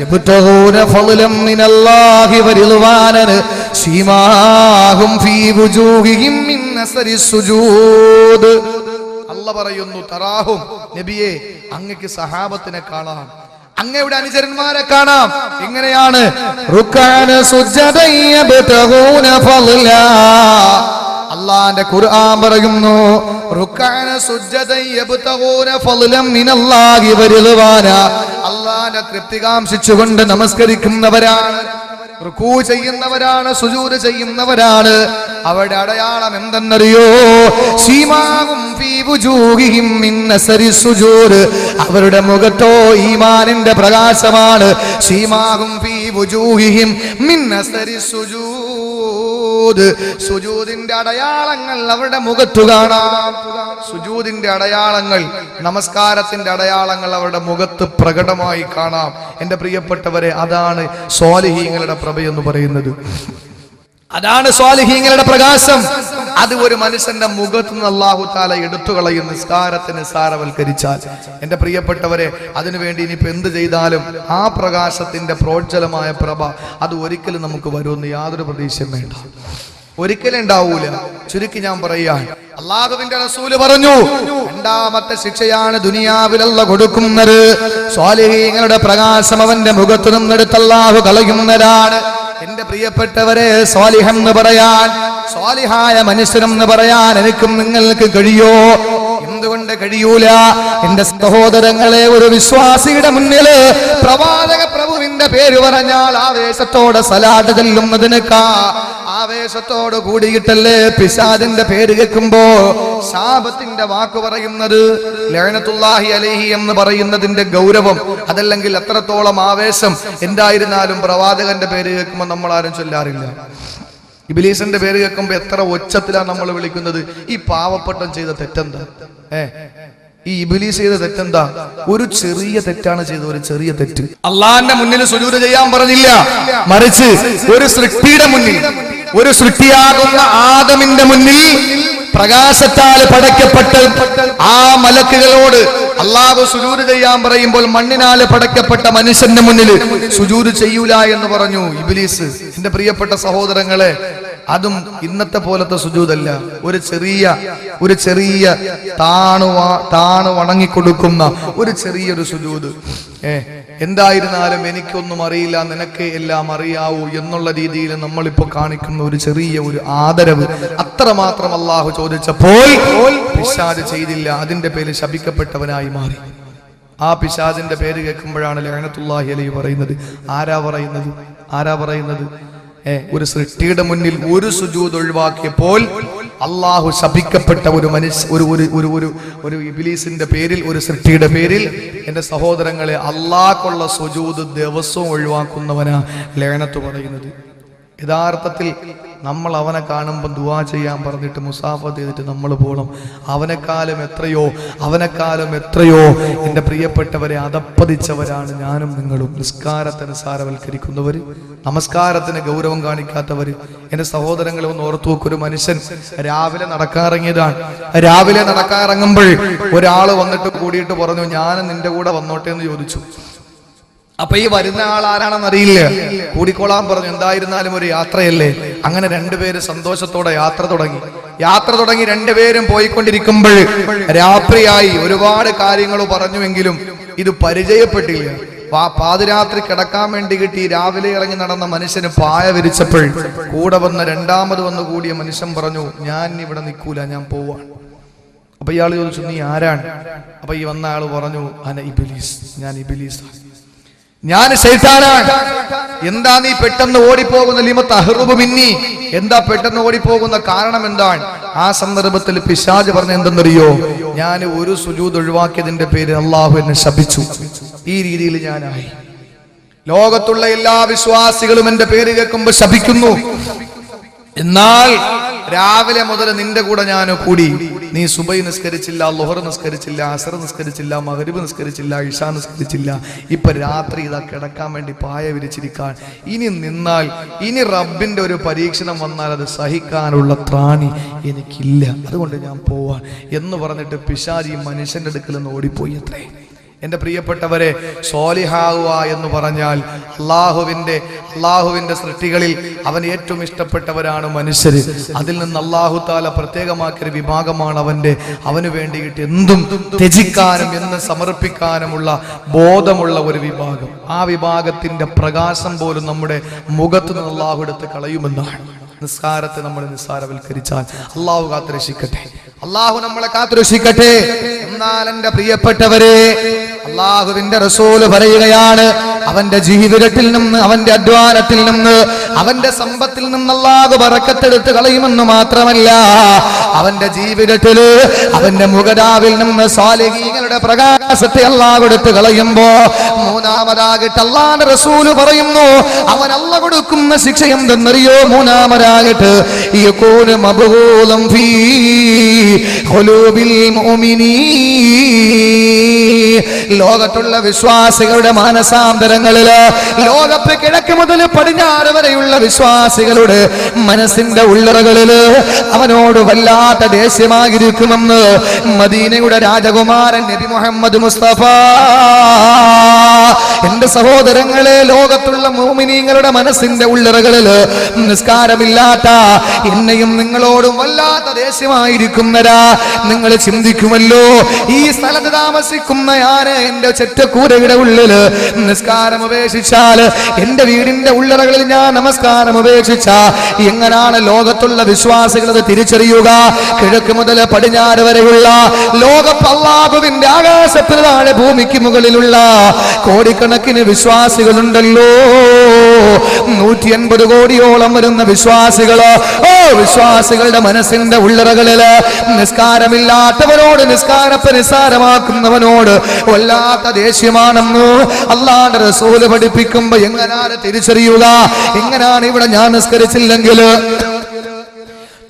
യബ്തഗൂന ഫളലൻ മിനല്ലാഹി വറിദ്വാനൻ സീമാഹും ഫീ വുജൂഹിഹിം മിൻ അസരി സുജൂദ്. അല്ലാഹ് പറയുന്നു, തറാഹും നബിയെ, അങ്ങക്ക് സഹാബത്തിനെ കാണാം, അങ്ങയുടെ അനുചരന്മാരെ കാണാം. എങ്ങനെയാണ്? റുക്അന സുജ്ജദൻ യബ്തഗൂന ഫളലാ. അല്ലാഹുവിന്റെ ഖുർആൻ പറയുന്നു, റുക്അന സുജ്ജദൻ യബ്തഗൂന ഫളലൻ മിനല്ലാഹി വറിദ്വാന. അല്ലാഹുവിനെ തൃപ്തി കാംക്ഷിച്ചുകൊണ്ട് നമസ്കരിക്കുന്നവരാണ്, റുകൂ ചെയ്യുന്നവരാണ്, സുജൂദ് ചെയ്യുന്നവരാണ്. അവരുടെ അടയാളം എന്തെന്നറിയോ? സീമാഹും ഫീ വുജൂഹിഹിം മിൻ അസരി സുജൂദ്. അവരുടെ മുഖത്തോ ഈമാനിന്റെ പ്രകാശമാണ്. സീമാഹും ഫീ വുജൂഹിഹിം മിൻ അസരി സുജൂദ്. സുജൂദിന്റെ അടയാളങ്ങൾ അവരുടെ മുഖത്തു കാണാം. സുജൂദിന്റെ അടയാളങ്ങൾ, നമസ്കാരത്തിന്റെ അടയാളങ്ങൾ അവരുടെ മുഖത്ത് പ്രകടമായി കാണാം. എന്റെ പ്രിയപ്പെട്ടവരെ, അതാണ് സ്വാലിഹീങ്ങളുടെ പ്രഭ എന്ന് പറയുന്നത്. അതാണ് സ്വാലിഹീങ്ങളുടെ പ്രകാശം. അത് ഒരു മനുഷ്യന്റെ മുഖത്ത് നിന്ന് അല്ലാഹു തആല എടുത്തു കളയും നിസ്കാരത്തെ നിസ്സാരവൽക്കരിച്ചാൽ. എന്റെ പ്രിയപ്പെട്ടവരെ, അതിനുവേണ്ടി ഇനിയിപ്പോ എന്ത് ചെയ്താലും ആ പ്രകാശത്തിന്റെ പ്രോജ്വലമായ പ്രഭ അത് ഒരിക്കലും നമുക്ക് വരുമെന്ന് യാതൊരു പ്രതീക്ഷയും വേണ്ട, ഒരിക്കലും ഉണ്ടാവൂല. ചുരുക്കി ഞാൻ പറയാൻ, അല്ലാഹുവിന്റെ റസൂല് പറഞ്ഞു, രണ്ടാമത്തെ ശിക്ഷയാണ് ദുനിയാവിൽ അല്ലാഹു കൊടുക്കുന്നത്. സ്വാലിഹീങ്ങളുടെ പ്രകാശം അവന്റെ മുഖത്തു നിന്നെടുത്ത് അല്ലാഹു കളയുന്നതാണ്. എന്റെ പ്രിയപ്പെട്ടവരെ, സ്വാലിഹൻ എന്ന് പറയാൻ, സ്വാലിഹായ മനുഷ്യനെന്ന് പറയാൻ എനിക്കും നിങ്ങൾക്ക് കഴിയോ? എന്തുകൊണ്ട് കഴിയൂല? എന്റെ സഹോദരങ്ങളെ, ഒരു വിശ്വാസിയുടെ മുന്നില് പ്രവാചക പ്രഭുവിന്റെ പേര് പറഞ്ഞാൽ ആവേശത്തോടെ സലാത്ത് ചെല്ലുന്നതിനേക്കാ ആവേശത്തോട് കൂടിയിട്ടല്ലേ പിശാചിന്റെ പേര് കേൾക്കുമ്പോ ശാപത്തിന്റെ വാക്ക് പറയുന്നത്? ലഅനത്തുല്ലാഹി അലൈഹി എന്ന് പറയുന്നതിന്റെ ഗൗരവം അതല്ലെങ്കിൽ എത്രത്തോളം ആവേശം എന്തായിരുന്നാലും പ്രവാചകന്റെ പേര് കേൾക്കുമ്പോൾ നമ്മൾ ആരും ചൊല്ലാറില്ല. ഇബ്ലീസിന്റെ പേര് കേൾക്കുമ്പോ എത്ര ഒച്ചത്തിലാണ് നമ്മൾ വിളിക്കുന്നത്. ഈ പാവപ്പെട്ടൻ ചെയ്ത തെറ്റെന്താ? ഈ ഇബ്ലീസ് ചെയ്ത തെറ്റെന്താ? ഒരു ചെറിയ തെറ്റാണ് ചെയ്തത്, ഒരു ചെറിയ തെറ്റ്. അള്ളാഹിന്റെ മുന്നിൽ സുജൂദ് ചെയ്യാൻ പറഞ്ഞില്ല, മറിച്ച് ഒരു സൃഷ്ടിയുടെ മുന്നിൽ, ഒരു സൃഷ്ടിയാകുന്ന ആദമിന്റെ മുന്നിൽ പ്രകാശത്താൽ പടയ്ക്കപ്പെട്ട് ആ മലക്കുകളോട് അല്ലാഹു സുജൂദ് ചെയ്യാൻ പറയുമ്പോൾ മണ്ണിനാൽ പടയ്ക്കപ്പെട്ട മനുഷ്യന്റെ മുന്നിൽ സുജൂദ് ചെയ്യൂല എന്ന് പറഞ്ഞു ഇബ്ലീസ്. എന്റെ പ്രിയപ്പെട്ട സഹോദരങ്ങളെ, അതും ഇന്നത്തെ പോലത്തെ സുജൂദല്ല, ഒരു ചെറിയ താണു വണങ്ങിക്കൊടുക്കുന്ന ഒരു ചെറിയൊരു സുജൂദ്. എന്തായിരുന്നാലും എനിക്കൊന്നും അറിയില്ല, നിനക്ക് എല്ലാം അറിയാവൂ എന്നുള്ള രീതിയിൽ നമ്മളിപ്പോ കാണിക്കുന്ന ഒരു ചെറിയ ഒരു ആദരവ്, അത്രമാത്രം അല്ലാഹു ചോദിച്ചപ്പോൾ പിശാച് ചെയ്തില്ല. അതിന്റെ പേര് ശപിക്കപ്പെട്ടവനായി മാറി. ആ പിശാചിന്റെ പേര് കേൾക്കുമ്പോഴാണ് ലഅനത്തുല്ലാഹി അലൈഹി പറയുന്നത്. ആരാ പറയുന്നത്? ഒരു സൃഷ്ടിയുടെ മുന്നിൽ ഒരു സുജൂദ് ഒഴിവാക്കിയപ്പോൾ അല്ലാഹു ശപിക്കപ്പെട്ട ഒരു ഒരു ഇബ്ലീസിന്റെ പേരിൽ, ഒരു സൃഷ്ടിയുടെ പേരിൽ, എന്റെ സഹോദരങ്ങളെ, അല്ലാഹുള്ള സുജൂദ് ദിവസവും ഒഴിവാക്കുന്നവനാ ലഅനത്ത് പറയുന്നത്. യഥാർത്ഥത്തിൽ നമ്മൾ അവനെ കാണുമ്പോൾ ദുആ ചെയ്യാൻ പറഞ്ഞിട്ട് മുസാഫത്ത് ചെയ്തിട്ട് നമ്മൾ പോകണം. അവനെക്കാലം എത്രയോ എൻ്റെ പ്രിയപ്പെട്ടവരെ അധപ്പതിച്ചവരാണ് ഞാനും നിങ്ങളും. നിസ്കാരത്തെ നിസ്സാരവൽക്കരിക്കുന്നവർ, നമസ്കാരത്തിന് ഗൗരവം കാണിക്കാത്തവർ. എൻ്റെ സഹോദരങ്ങളെ ഒന്ന് ഓർത്തു നോക്ക്. ഒരു മനുഷ്യൻ രാവിലെ നടക്കാനിറങ്ങിയതാണ്. രാവിലെ നടക്കാനിറങ്ങുമ്പോൾ ഒരാൾ വന്നിട്ട് കൂടിയിട്ട് പറഞ്ഞു, ഞാനും നിന്റെ കൂടെ വന്നോട്ടെ എന്ന് ചോദിച്ചു. അപ്പൊ ഈ വരുന്ന ആൾ ആരാണെന്ന് അറിയില്ല, കൂടിക്കോളാൻ പറഞ്ഞു. എന്തായിരുന്നാലും ഒരു യാത്രയല്ലേ. അങ്ങനെ രണ്ടുപേര് സന്തോഷത്തോടെ യാത്ര തുടങ്ങി. രണ്ടുപേരും പോയിക്കൊണ്ടിരിക്കുമ്പോൾ രാത്രിയായി. ഒരുപാട് കാര്യങ്ങൾ പറഞ്ഞുവെങ്കിലും ഇത് പരിചയപ്പെട്ടില്ല. പാതിരാത്രി കിടക്കാൻ വേണ്ടി കിട്ടി രാവിലെ ഇറങ്ങി നടന്ന മനുഷ്യന് പായ വിരിച്ചപ്പോൾ കൂടെ രണ്ടാമത് വന്ന് കൂടിയ മനുഷ്യൻ പറഞ്ഞു, ഞാൻ ഇവിടെ നിൽക്കൂല, ഞാൻ പോവാണ്. അപ്പൊ ഇയാൾ ചോദിച്ചു, നീ ആരാണ്? അപ്പൊ ഈ വന്ന ആള് പറഞ്ഞു, അന ഇബ്ലീസ്, ഞാൻ ഇബ്ലീസ്, ഞാൻ ശൈത്താനാണ്. എന്താ നീ പെട്ടെന്ന് ഓടിപ്പോകുന്ന? ലിമ തഹ്റുബു മിന്നി, എന്താ പെട്ടെന്ന് ഓടിപ്പോകുന്ന കാരണം എന്താണ്? ആ സന്ദർഭത്തിൽ പിശാച് പറഞ്ഞ എന്തെന്നറിയോ? ഞാൻ ഒരു സുജൂദ് ഒഴിവാക്കിയതിന്റെ പേര് അല്ലാഹു എന്നെ ശപിച്ചു. ഈ രീതിയിൽ ഞാനായി. ലോകത്തുള്ള എല്ലാ വിശ്വാസികളും എന്റെ പേര് കേൾക്കുമ്പോൾ ശപിക്കുന്നു. എന്നാൽ രാവിലെ മുതൽ നിന്റെ കൂടെ ഞാൻ കൂടി. നീ സുബൈ നിസ്കരിച്ചില്ല, ളുഹർ നിസ്കരിച്ചില്ല, അസർ നിസ്കരിച്ചില്ല, മഗ്രിബ് നിസ്കരിച്ചില്ല, ഇശാ നിസ്കരിച്ചില്ല. ഇപ്പൊ രാത്രി ഇതാ കിടക്കാൻ വേണ്ടി പായ വിരിച്ചിരിക്കാൻ. ഇനി നിന്നാൽ, ഇനി റബ്ബിന്റെ ഒരു പരീക്ഷണം വന്നാൽ അത് സഹിക്കാനുള്ള ത്രാണി എനിക്കില്ല, അതുകൊണ്ട് ഞാൻ പോവാൻ എന്ന് പറഞ്ഞിട്ട് പിശാചി മനുഷ്യന്റെ അടുക്കൽ നിന്ന് ഓടിപ്പോയി. അത്രേ. എൻ്റെ പ്രിയപ്പെട്ടവരെ, സ്വാലിഹാവുക എന്ന് പറഞ്ഞാൽ അള്ളാഹുവിന്റെ സൃഷ്ടികളിൽ അവൻ ഏറ്റവും ഇഷ്ടപ്പെട്ടവരാണ് മനുഷ്യർ. അതിൽ നിന്ന് അള്ളാഹു താല പ്രത്യേകമാക്കിയൊരു വിഭാഗമാണ് അവന് വേണ്ടിയിട്ട് എന്തും ത്യജിക്കാനും എന്ന് സമർപ്പിക്കാനുമുള്ള ബോധമുള്ള ഒരു വിഭാഗം. ആ വിഭാഗത്തിന്റെ പ്രകാശം പോലും നമ്മുടെ മുഖത്ത് നിന്ന് അള്ളാഹു എടുത്ത് കളയുമെന്നാണ്. നിസ്കാരത്തെ നമ്മൾ നിസ്സാരവൽക്കരിച്ചാൽ അള്ളാഹു കാത്തുരക്ഷിക്കട്ടെ, അള്ളാഹു നമ്മളെ കാത്തുരക്ഷിക്കട്ടെ. എന്നാൽ എൻ്റെ പ്രിയപ്പെട്ടവരെ, അള്ളാഹുവിന്റെ റസൂല് പറയുകയാണ്, അവന്റെ ജീവിതത്തിൽ നിന്ന്, അവന്റെ അധ്വാനത്തിൽ നിന്ന്, അവന്റെ സമ്പത്തിൽ നിന്ന് അള്ളാഹു ബറക്കത്തെടുത്ത് കളയുമെന്ന് മാത്രമല്ല, അവന്റെ ജീവിതത്തില് അവന്റെ മുഖരാവിൽ നിന്ന് സാലിഹീങ്ങളുടെ പ്രകാശത്തെ അള്ളാഹു എടുത്ത് കളയുമ്പോ മൂന്നാമതാകട്ടെ അള്ളാഹുവിന്റെ റസൂല് പറയുന്നു, അവൻ അള്ളാഹു കൊടുക്കുന്ന ശിക്ഷ എന്തെന്നറിയോ? മൂന്നാമതാകട്ടെ യകൂനു മബ്ഗൂലൻ ഫീ ഖുലൂബിൽ മുഅ്മിനീൻ. ലോകത്തുള്ള വിശ്വാസികളുടെ മാനസാന്തരങ്ങളില്, ലോകത്ത് കിഴക്ക് മുതൽ പടിഞ്ഞാറ് വരെയുള്ള വിശ്വാസികളുടെ മനസ്സിന്റെ ഉള്ളറകളില് അവനോട് വല്ലാത്ത ദേഷ്യമായിരിക്കുമെന്ന് മദീനയുടെ രാജകുമാരൻ നബി മുഹമ്മദ് മുസ്തഫ. എന്റെ സഹോദരങ്ങളെ, ലോകത്തുള്ള മുഅ്മിനീങ്ങളുടെ മനസ്സിന്റെ ഉള്ളറകളില് നിസ്കാരമില്ലാത്ത എന്നെയും നിങ്ങളോടും വല്ലാത്ത ദേഷ്യമായിരിക്കുന്നരാ. നിങ്ങൾ ചിന്തിക്കുമല്ലോ, ഈ സ്ഥലത്ത് താമസിക്കുന്ന ഞാന് എന്റെ ചെറ്റക്കൂരയുടെ ഉള്ളില് നിസ്കാരം ഉപേക്ഷിച്ചാല്, എന്റെ വീടിന്റെ ഉള്ളറകളിൽ ഞാൻ നമസ്കാരം ഉപേക്ഷിച്ച എങ്ങനാണ് ലോകത്തുള്ള വിശ്വാസികൾ അത് തിരിച്ചറിയുക? കിഴക്ക് മുതൽ പടിഞ്ഞാറ് വരെയുള്ള ലോകത്ത് അല്ലാഹുവിന്റെ ആകാശത്തിന് താഴെ ഭൂമിക്ക് മുകളിലുള്ള കോടിക്കണക്കിന് വിശ്വാസികളുണ്ടല്ലോ. 180 കോടിയോളം വരുന്ന വിശ്വാസികള്, വിശ്വാസികളുടെ മനസ്സിന്റെ ഉള്ളറകളില് നിസ്കാരമില്ലാത്തവനോട്, നിസ്കാരത്തെ നിസ്സാരമാക്കുന്നവനോട് വല്ലാത്ത ദേഷ്യമാണെന്ന് അല്ലാഹുവിന്റെ റസൂല് പഠിപ്പിക്കുമ്പോ എങ്ങനെയാണ് തിരിച്ചറിയുക? എങ്ങനെയാണ് ഇവിടെ ഞാൻ നിസ്കരിച്ചില്ലെങ്കിൽ?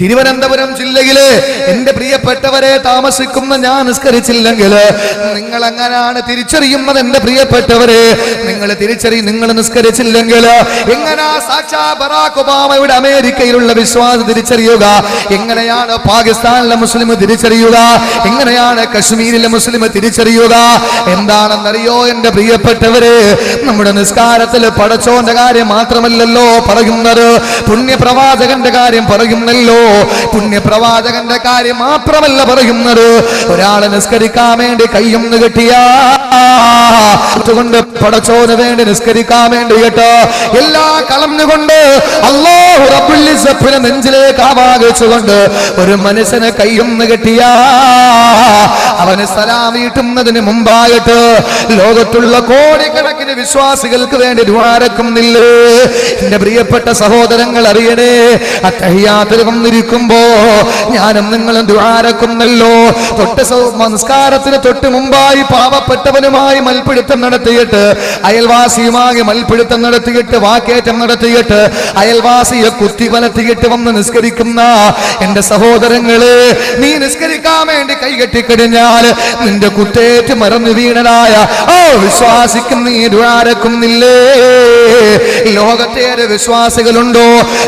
തിരുവനന്തപുരം ജില്ലയില് എന്റെ പ്രിയപ്പെട്ടവരെ താമസിക്കുന്ന ഞാൻ നിസ്കരിച്ചില്ലെങ്കിൽ നിങ്ങൾ എങ്ങനെയാണ് തിരിച്ചറിയുന്നത്? എന്റെ പ്രിയപ്പെട്ടവരെ, നിങ്ങൾ തിരിച്ചറിയും. നിങ്ങൾ നിസ്കരിച്ചില്ലെങ്കിൽ എങ്ങനെയാ സാക്ഷാ ബറാക് ഒബാമയുടെ അമേരിക്കയിലുള്ള വിശ്വാസം തിരിച്ചറിയുക? എങ്ങനെയാണ് പാകിസ്ഥാനിലെ മുസ്ലിം തിരിച്ചറിയുക? എങ്ങനെയാണ് കശ്മീരിലെ മുസ്ലിം തിരിച്ചറിയുക? എന്താണെന്നറിയോ എന്റെ പ്രിയപ്പെട്ടവരെ? നമ്മുടെ നിസ്കാരത്തിൽ പടച്ചോന്റെ കാര്യം മാത്രമല്ലല്ലോ പറയുന്നത്, പുണ്യപ്രവാചകന്റെ കാര്യം പറയുന്നല്ലോ. പുണ്യപ്രവാചകന്റെ കാര്യം മാത്രമല്ല പറയുന്നത്. ഒരാളെ നിസ്കരിക്കാൻ വേണ്ടി കയ്യൊന്ന് കെട്ടിയാണ്ട് പടച്ചോന് വേണ്ടി നിസ്കരിക്കാൻ വേണ്ടി കേട്ടോ എല്ലാ കളഞ്ഞുകൊണ്ട് അല്ലാഹു റബ്ബുൽ ഇസ്സത്തിനെ നെഞ്ചിലേക്ക് ആവാഹിച്ചുകൊണ്ട് ഒരു മനുഷ്യനെ കയ്യൊന്ന് കെട്ടിയാ അവന് സലാം വീട്ടുന്നതിന് മുമ്പായിട്ട് ലോകത്തുള്ള കോടിക്കണക്കിന് വിശ്വാസികൾക്ക് വേണ്ടി ദുആരക്കുന്നില്ലേ? എന്റെ പ്രിയപ്പെട്ട സഹോദരങ്ങൾ അറിയണേ, അത്തഹിയ്യാത്തിൽ വന്നിരിക്കുമ്പോ ഞാനും നിങ്ങളും ദുആരക്കുന്നല്ലോ. നമസ്കാരത്തിന് തൊട്ട് മുമ്പായി പാവപ്പെട്ടവനുമായി മൽപിടുത്തം നടത്തിയിട്ട്, അയൽവാസിയുമായി മൽപിടുത്തം നടത്തിയിട്ട്, വാക്കേറ്റം നടത്തിയിട്ട്, അയൽവാസിയെ കുത്തി വലത്തിയിട്ട് വന്ന് നിസ്കരിക്കുന്ന എന്റെ സഹോദരങ്ങളെ, നീ നിസ്കരിക്കാൻ വേണ്ടി കൈകെട്ടിക്കഴിഞ്ഞാൽ നിന്റെ കുത്തേറ്റ് മറന്നു വീണതായ വിശ്വാസിക്കും നീ ദുആരക്കുന്നില്ലേ? ലോകത്തേറെ വിശ്വാസികളുണ്ടോ?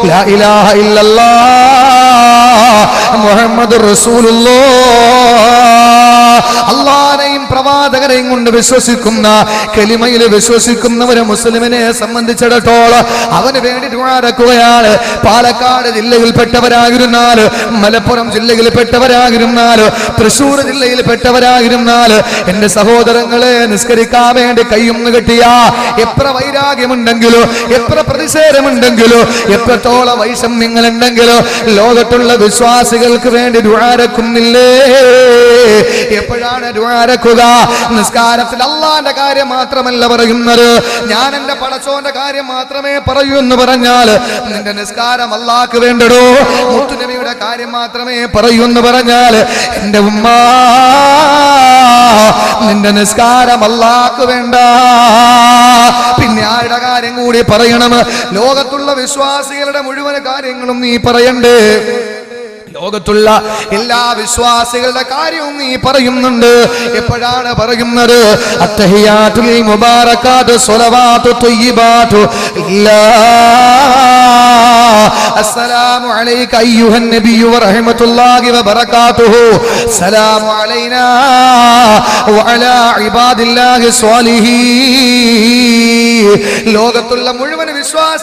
ലാ ഇലാഹ ഇല്ലല്ലാഹ് മുഹമ്മദുർ റസൂലുള്ളാഹ്, അല്ലാഹുവിനെയും പ്രവാചകരെയും കൊണ്ട് വിശ്വസിക്കുന്ന, കലിമയിൽ വിശ്വസിക്കുന്നവരെ മുസ്ലിമിനെ സംബന്ധിച്ചിടത്തോളം അവന് വേണ്ടി ദുആരക്കുകയാണ്. പാലക്കാട് ജില്ലയിൽപ്പെട്ടവരായിരുന്നാൽ, മലപ്പുറം ജില്ലയിൽപ്പെട്ടവരായിരുന്നാൽ, തൃശ്ശൂർ ജില്ലയിൽപ്പെട്ടവരായിരുന്നാൽ, എന്റെ സഹോദരങ്ങളെ, നിസ്കരിക്കാൻ വേണ്ടി കയ്യൊന്ന് കെട്ടിയ എത്ര വൈരാഗ്യമുണ്ടെങ്കിലോ, എത്ര പ്രതിഷേധമുണ്ടെങ്കിലോ, എത്രത്തോളം വൈഷമ്യങ്ങളുണ്ടെങ്കിലോ ലോകത്തുള്ള വിശ്വാസികൾക്ക് വേണ്ടി ദുആരക്കുന്നില്ലേ? എപ്പോഴാണ് ദുആരക്കുക? നിസ്കാരത്തിൽ അല്ലാഹുവിന്റെ കാര്യം മാത്രമല്ല പറയുന്നത്, ഞാൻ എന്റെ പടച്ചോന്റെ കാര്യം മാത്രമേ പറയൂ എന്ന് പറഞ്ഞാൽ നിന്റെ നിസ്കാരം അല്ലാഹുക്ക് വേണ്ടടോ. മുത്തുനബിയുടെ കാര്യം മാത്രമേ പറയൂ എന്ന് പറഞ്ഞാൽ എന്റെ ഉമ്മ, നിന്റെ നിസ്കാരം അല്ലാഹുക്ക് വേണ്ട. പിന്നെ ആരുടെ കാര്യം കൂടി പറയണം? ലോകത്തുള്ള വിശ്വാസികളുടെ മുഴുവൻ കാര്യങ്ങളും നീ പറയണ്ടേ? ലോകത്തുള്ള എല്ലാ വിശ്വാസികളുടെ കാര്യവും നീ പറയുന്നുണ്ട്. എപ്പോഴാണ് പറയുന്നത്? അത്തഹിയാത്തുൽ മുബാറകാത്തു സ്വലവാത്തു ത്വയ്യിബാത്തു അസ്സലാമു അലൈക അയ്യുഹൻ നബിയ്യു വറഹ്മത്തുള്ളാഹി വബറകാതുഹു സലാമു അലൈനാ വഅലാ ഇബാദില്ലാഹി സ്വാലിഹീൻ. ലോകത്തുള്ള മുഴുവൻ വിശ്വാസ